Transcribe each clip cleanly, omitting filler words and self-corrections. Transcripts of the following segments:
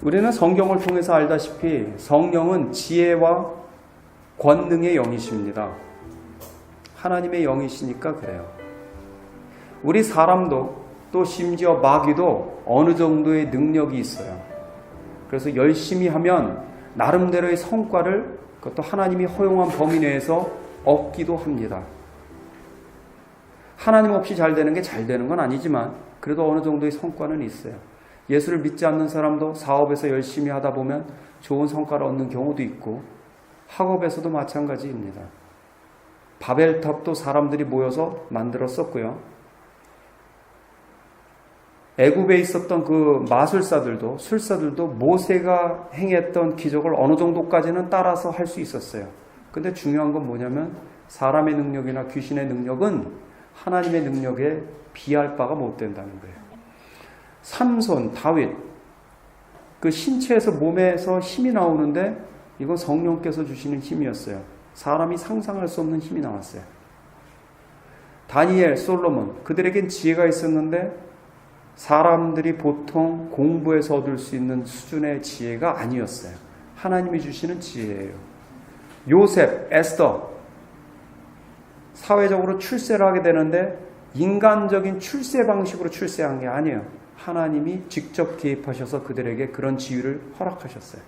우리는 성경을 통해서 알다시피 성령은 지혜와 권능의 영이십니다. 하나님의 영이시니까 그래요. 우리 사람도 또 심지어 마귀도 어느 정도의 능력이 있어요. 그래서 열심히 하면 나름대로의 성과를 그것도 하나님이 허용한 범위 내에서 얻기도 합니다. 하나님 없이 잘 되는 게 잘 되는 건 아니지만 그래도 어느 정도의 성과는 있어요. 예수를 믿지 않는 사람도 사업에서 열심히 하다 보면 좋은 성과를 얻는 경우도 있고 학업에서도 마찬가지입니다. 바벨탑도 사람들이 모여서 만들었었고요. 애굽에 있었던 그 마술사들도 술사들도 모세가 행했던 기적을 어느 정도까지는 따라서 할 수 있었어요. 근데 중요한 건 뭐냐면 사람의 능력이나 귀신의 능력은 하나님의 능력에 비할 바가 못 된다는 거예요. 삼손, 다윗, 그 신체에서 몸에서 힘이 나오는데 이건 성령께서 주시는 힘이었어요. 사람이 상상할 수 없는 힘이 나왔어요. 다니엘, 솔로몬, 그들에겐 지혜가 있었는데 사람들이 보통 공부해서 얻을 수 있는 수준의 지혜가 아니었어요. 하나님이 주시는 지혜예요. 요셉, 에스더, 사회적으로 출세를 하게 되는데 인간적인 출세 방식으로 출세한 게 아니에요. 하나님이 직접 개입하셔서 그들에게 그런 지위를 허락하셨어요.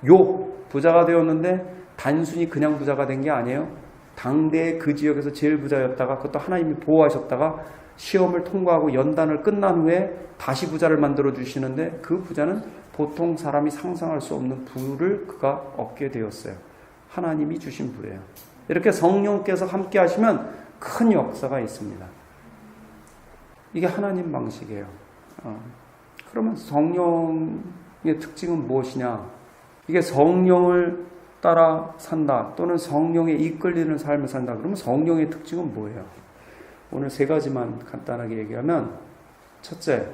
욥, 부자가 되었는데 단순히 그냥 부자가 된 게 아니에요. 당대의 그 지역에서 제일 부자였다가 그것도 하나님이 보호하셨다가 시험을 통과하고 연단을 끝난 후에 다시 부자를 만들어 주시는데 그 부자는 보통 사람이 상상할 수 없는 부를 그가 얻게 되었어요. 하나님이 주신 부예요. 이렇게 성령께서 함께 하시면 큰 역사가 있습니다. 이게 하나님 방식이에요. 그러면 성령의 특징은 무엇이냐? 이게 성령을 따라 산다 또는 성령에 이끌리는 삶을 산다. 그러면 성령의 특징은 뭐예요? 오늘 세 가지만 간단하게 얘기하면, 첫째,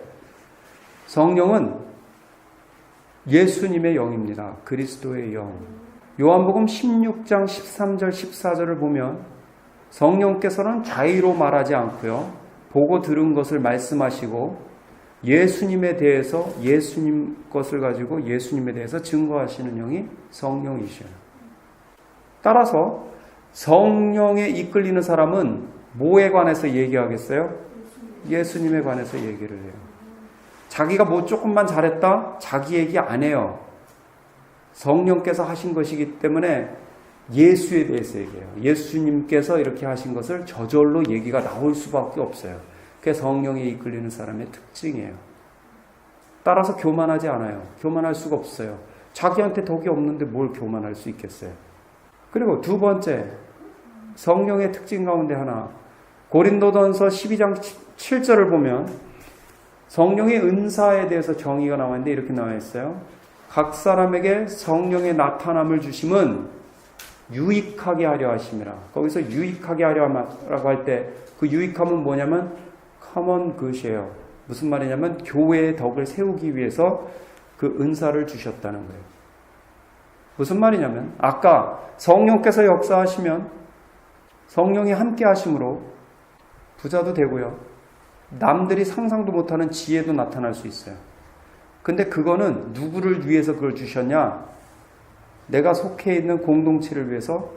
성령은 예수님의 영입니다. 그리스도의 영. 요한복음 16장 13절 14절을 보면 성령께서는 자의로 말하지 않고요, 보고 들은 것을 말씀하시고 예수님에 대해서 예수님 것을 가지고 예수님에 대해서 증거하시는 영이 성령이셔요. 따라서 성령에 이끌리는 사람은 뭐에 관해서 얘기하겠어요? 예수님에 관해서 얘기를 해요. 자기가 뭐 조금만 잘했다? 자기 얘기 안 해요. 성령께서 하신 것이기 때문에 예수에 대해서 얘기해요. 예수님께서 이렇게 하신 것을 저절로 얘기가 나올 수밖에 없어요. 그게 성령에 이끌리는 사람의 특징이에요. 따라서 교만하지 않아요. 교만할 수가 없어요. 자기한테 덕이 없는데 뭘 교만할 수 있겠어요. 그리고 두 번째, 성령의 특징 가운데 하나, 고린도전서 12장 7절을 보면 성령의 은사에 대해서 정의가 나와 있는데 이렇게 나와 있어요. 각 사람에게 성령의 나타남을 주심은 유익하게 하려 하심이라. 거기서 유익하게 하려라고 할 때 그 유익함은 뭐냐면 common good이에요. 무슨 말이냐면 교회의 덕을 세우기 위해서 그 은사를 주셨다는 거예요. 무슨 말이냐면 아까 성령께서 역사하시면 성령이 함께 하심으로 부자도 되고요, 남들이 상상도 못하는 지혜도 나타날 수 있어요. 근데 그거는 누구를 위해서 그걸 주셨냐? 내가 속해 있는 공동체를 위해서,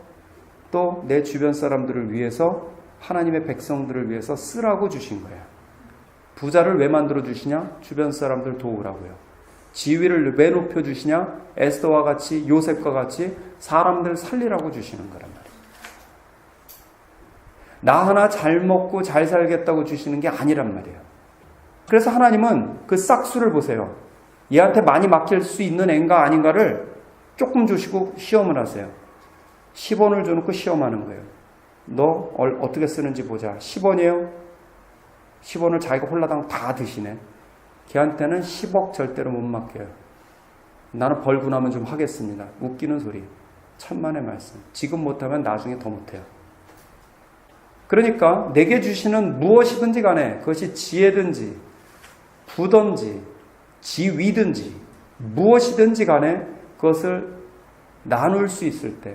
또 내 주변 사람들을 위해서, 하나님의 백성들을 위해서 쓰라고 주신 거예요. 부자를 왜 만들어 주시냐? 주변 사람들 도우라고요. 지위를 왜 높여 주시냐? 에스더와 같이, 요셉과 같이 사람들 살리라고 주시는 거란 말이에요. 나 하나 잘 먹고 잘 살겠다고 주시는 게 아니란 말이에요. 그래서 하나님은 그 싹수를 보세요. 얘한테 많이 맡길 수 있는 애인가 아닌가를 조금 주시고 시험을 하세요. 10원을 줘놓고 시험하는 거예요. 너 어떻게 쓰는지 보자. 10원이에요? 10원을 자기가 홀라당 다 드시네. 걔한테는 10억 절대로 못 맡겨요. 나는 벌고 나면 좀 하겠습니다. 웃기는 소리. 천만의 말씀. 지금 못하면 나중에 더 못해요. 그러니까 내게 주시는 무엇이든지 간에 그것이 지혜든지 부든지 지위든지 무엇이든지 간에 그것을 나눌 수 있을 때,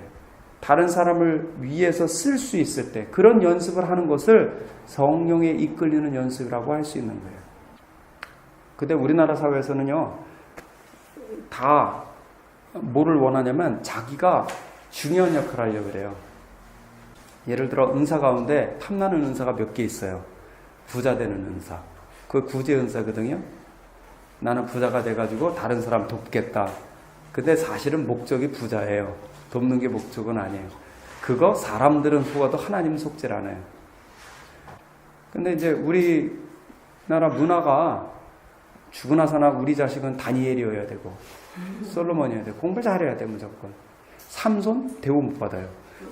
다른 사람을 위해서 쓸 수 있을 때 그런 연습을 하는 것을 성령에 이끌리는 연습이라고 할 수 있는 거예요. 근데 우리나라 사회에서는요, 다 뭐를 원하냐면 자기가 중요한 역할을 하려고 그래요. 예를 들어 은사 가운데 탐나는 은사가 몇 개 있어요. 부자 되는 은사. 그거 구제 은사거든요. 나는 부자가 돼가지고 다른 사람 돕겠다. 근데 사실은 목적이 부자예요. 돕는 게 목적은 아니에요. 그거 사람들은 속아도 하나님 속질 않아요. 근데 이제 우리나라 문화가 죽으나 사나 우리 자식은 다니엘이어야 되고 솔로몬이어야 되고 공부 잘해야 돼 무조건. 삼손 대우 못 받아요.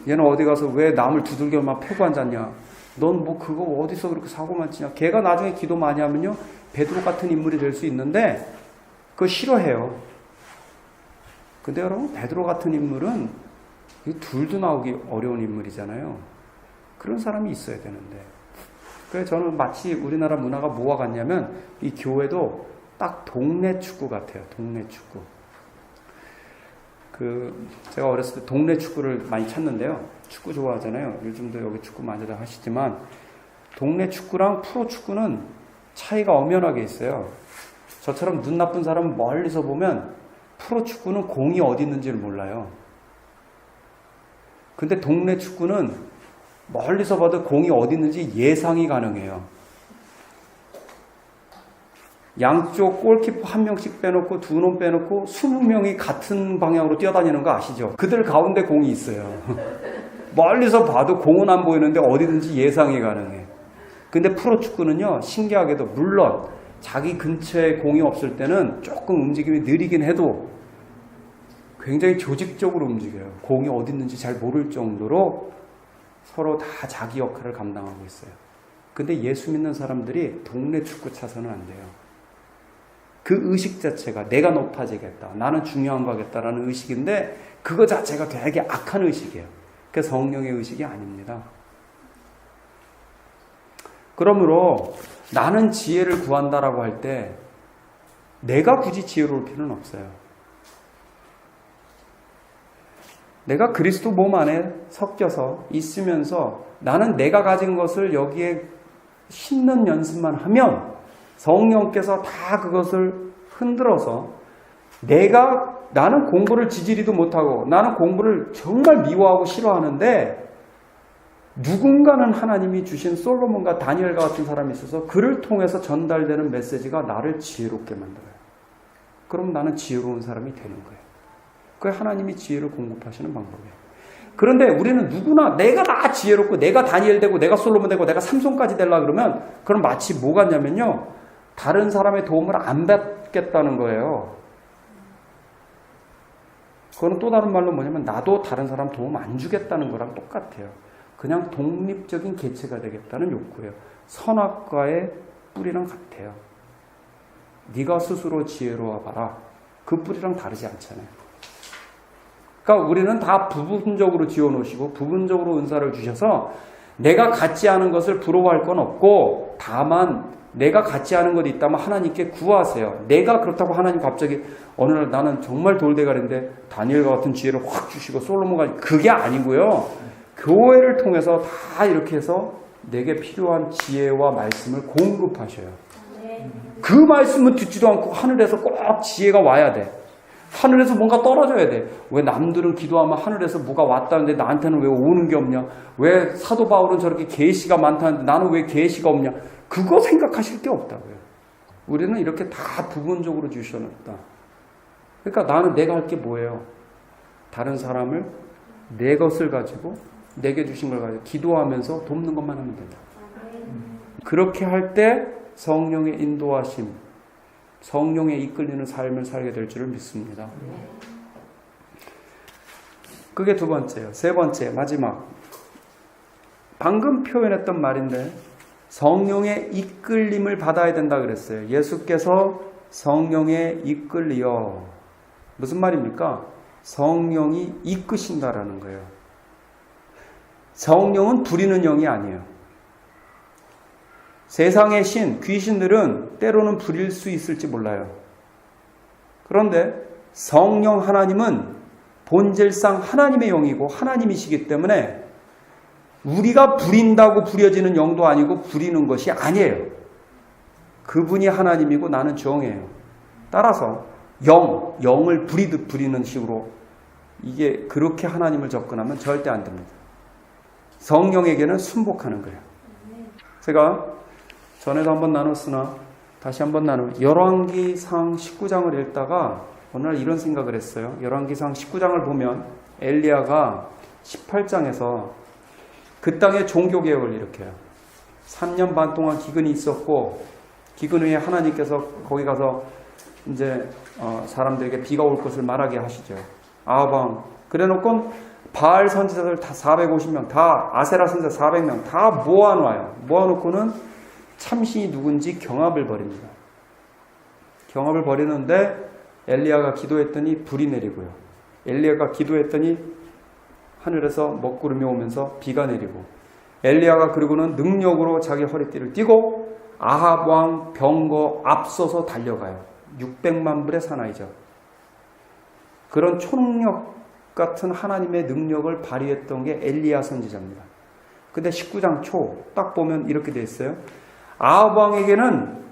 얘는 어디 가서 왜 남을 두들겨만 패고 앉았냐. 넌 뭐 그거 어디서 그렇게 사고만 치냐. 걔가 나중에 기도 많이 하면요 베드로 같은 인물이 될 수 있는데 그거 싫어해요. 근데 여러분 베드로 같은 인물은 둘도 나오기 어려운 인물이잖아요. 그런 사람이 있어야 되는데. 그래서 저는 마치 우리나라 문화가 뭐와 같냐면 이 교회도 딱 동네 축구 같아요. 동네 축구. 제가 어렸을 때 동네 축구를 많이 쳤는데요. 축구 좋아하잖아요. 요즘도 여기 축구 많이들 하시지만 동네 축구랑 프로 축구는 차이가 엄연하게 있어요. 저처럼 눈 나쁜 사람은 멀리서 보면 프로 축구는 공이 어디 있는지를 몰라요. 근데 동네 축구는 멀리서 봐도 공이 어디 있는지 예상이 가능해요. 양쪽 골키퍼 한 명씩 빼놓고 두 놈 빼놓고 20명이 같은 방향으로 뛰어다니는 거 아시죠? 그들 가운데 공이 있어요. 멀리서 봐도 공은 안 보이는데 어디든지 예상이 가능해. 근데 프로축구는요, 신기하게도 물론 자기 근처에 공이 없을 때는 조금 움직임이 느리긴 해도 굉장히 조직적으로 움직여요. 공이 어디 있는지 잘 모를 정도로 서로 다 자기 역할을 감당하고 있어요. 근데 예수 믿는 사람들이 동네 축구 차서는 안 돼요. 그 의식 자체가 내가 높아지겠다, 나는 중요한 거겠다라는 의식인데 그거 자체가 되게 악한 의식이에요. 그게 성령의 의식이 아닙니다. 그러므로 나는 지혜를 구한다라고 할 때 내가 굳이 지혜로울 필요는 없어요. 내가 그리스도 몸 안에 섞여서 있으면서 나는 내가 가진 것을 여기에 심는 연습만 하면 성령께서 다 그것을 흔들어서 나는 공부를 지지리도 못하고 나는 공부를 정말 미워하고 싫어하는데 누군가는 하나님이 주신 솔로몬과 다니엘과 같은 사람이 있어서 그를 통해서 전달되는 메시지가 나를 지혜롭게 만들어요. 그럼 나는 지혜로운 사람이 되는 거예요. 그게 하나님이 지혜를 공급하시는 방법이에요. 그런데 우리는 누구나 내가 다 지혜롭고 내가 다니엘 되고 내가 솔로몬 되고 내가 삼손까지 되려고 그러면 그럼 마치 뭐 같냐면요. 다른 사람의 도움을 안 받겠다는 거예요. 그거는 또 다른 말로 뭐냐면 나도 다른 사람 도움 안 주겠다는 거랑 똑같아요. 그냥 독립적인 개체가 되겠다는 욕구예요. 선악과의 뿌리랑 같아요. 네가 스스로 지혜로워 봐라. 그 뿌리랑 다르지 않잖아요. 그러니까 우리는 다 부분적으로 지어놓으시고 부분적으로 은사를 주셔서 내가 갖지 않은 것을 부러워할 건 없고 다만 내가 갖지 않은 것이 있다면 하나님께 구하세요. 내가 그렇다고 하나님 갑자기 어느 날 나는 정말 돌대가리인데 다니엘과 같은 지혜를 확 주시고 솔로몬과 그게 아니고요. 교회를 통해서 다 이렇게 해서 내게 필요한 지혜와 말씀을 공급하셔요. 그 말씀은 듣지도 않고 하늘에서 꼭 지혜가 와야 돼. 하늘에서 뭔가 떨어져야 돼. 왜 남들은 기도하면 하늘에서 뭐가 왔다는데 나한테는 왜 오는 게 없냐? 왜 사도 바울은 저렇게 계시가 많다는데 나는 왜 계시가 없냐? 그거 생각하실 게 없다고요. 우리는 이렇게 다 부분적으로 주셔놨다. 그러니까 나는 내가 할 게 뭐예요? 다른 사람을 내 것을 가지고 내게 주신 걸 가지고 기도하면서 돕는 것만 하면 된다. 그렇게 할 때 성령의 인도하심, 성령에 이끌리는 삶을 살게 될 줄을 믿습니다. 그게 두 번째예요. 세 번째, 마지막. 방금 표현했던 말인데 성령의 이끌림을 받아야 된다 그랬어요. 예수께서 성령에 이끌리어. 무슨 말입니까? 성령이 이끄신다라는 거예요. 성령은 부리는 영이 아니에요. 세상의 귀신들은 때로는 부릴 수 있을지 몰라요. 그런데 성령 하나님은 본질상 하나님의 영이고 하나님이시기 때문에 우리가 부린다고 부려지는 영도 아니고 부리는 것이 아니에요. 그분이 하나님이고 나는 종이에요. 따라서 영을 부리듯 부리는 식으로 이게 그렇게 하나님을 접근하면 절대 안 됩니다. 성령에게는 순복하는 거예요. 제가 전에도 한번 나눴으나 다시 한번 열왕기상 19장을 읽다가 어느 날 이런 생각을 했어요. 열왕기상 19장을 보면 엘리야가 18장에서 그 땅에 종교개혁을 일으켜요. 3년 반 동안 기근이 있었고 기근 후에 하나님께서 거기 가서 이제 사람들에게 비가 올 것을 말하게 하시죠. 아합왕 그래놓고 바알 선지자들 다 450명, 다 아세라 선지자 400명 다 모아놔요. 모아놓고는 참신이 누군지 경합을 벌입니다. 경합을 벌이는데 엘리야가 기도했더니 불이 내리고요. 엘리야가 기도했더니 하늘에서 먹구름이 오면서 비가 내리고 엘리야가 그리고는 능력으로 자기 허리띠를 띠고 아합 왕 병거 앞서서 달려가요. 600만 불의 사나이죠. 그런 초능력 같은 하나님의 능력을 발휘했던 게 엘리야 선지자입니다. 근데 19장 초 딱 보면 이렇게 돼 있어요. 아합 왕에게는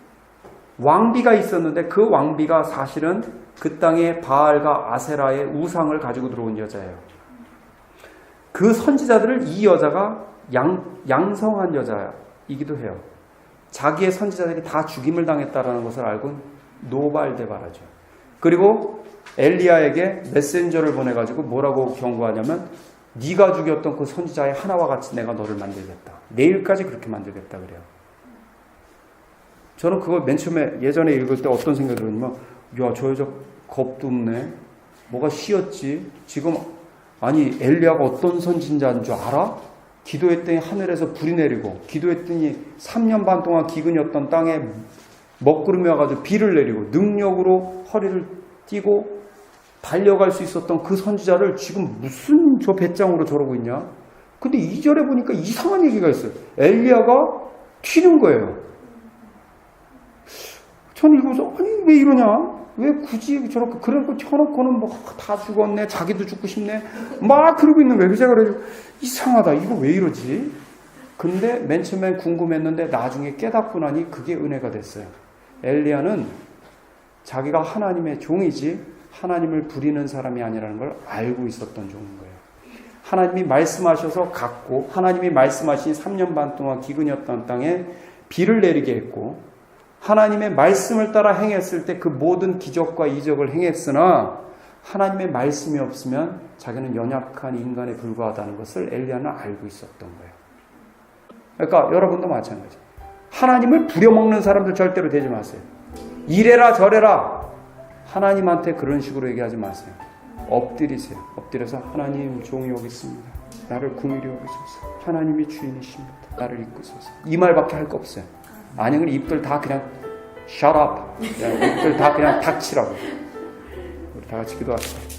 왕비가 있었는데 그 왕비가 사실은 그 땅에 바알과 아세라의 우상을 가지고 들어온 여자예요. 그 선지자들을 이 여자가 양성한 여자이기도 해요. 자기의 선지자들이 다 죽임을 당했다라는 것을 알고 노발대발하죠. 그리고 엘리야에게 메신저를 보내가지고 뭐라고 경고하냐면 네가 죽였던 그 선지자의 하나와 같이 내가 너를 만들겠다. 내일까지 그렇게 만들겠다 그래요. 저는 그거 맨 처음에 예전에 읽을 때 어떤 생각이 들었냐면 야, 저 여자 겁도 없네. 뭐가 쉬었지? 지금 아니 엘리야가 어떤 선지자인 줄 알아? 기도했더니 하늘에서 불이 내리고 기도했더니 3년 반 동안 기근이었던 땅에 먹구름이 와가지고 비를 내리고 능력으로 허리를 띠고 달려갈 수 있었던 그 선지자를 지금 무슨 저 배짱으로 저러고 있냐? 근데 2절에 보니까 이상한 얘기가 있어요. 엘리야가 튀는 거예요. 저는 이거서 아니 왜 이러냐? 왜 굳이 저렇게 그래놓고 켜놓고는 뭐 다 죽었네, 자기도 죽고 싶네, 막 그러고 있는 거예요. 제가 그래서 이상하다, 이거 왜 이러지? 근데 맨 처음엔 궁금했는데 나중에 깨닫고 나니 그게 은혜가 됐어요. 엘리야는 자기가 하나님의 종이지 하나님을 부리는 사람이 아니라는 걸 알고 있었던 종인 거예요. 하나님이 말씀하셔서 갔고 하나님이 말씀하신 3년 반 동안 기근이었던 땅에 비를 내리게 했고 하나님의 말씀을 따라 행했을 때 그 모든 기적과 이적을 행했으나 하나님의 말씀이 없으면 자기는 연약한 인간에 불과하다는 것을 엘리야는 알고 있었던 거예요. 그러니까 여러분도 마찬가지. 하나님을 부려먹는 사람들 절대로 되지 마세요. 이래라 저래라 하나님한테 그런 식으로 얘기하지 마세요. 엎드리세요. 엎드려서 하나님 종이 여기 있습니다. 나를 긍휼히 여기소서. 하나님이 주인이십니다. 나를 이끄소서. 이 말밖에 할 거 없어요. 아니면 입들 다 그냥 shut up. 입들 다 그냥 닥치라고. 우리 다 같이 기도합시다.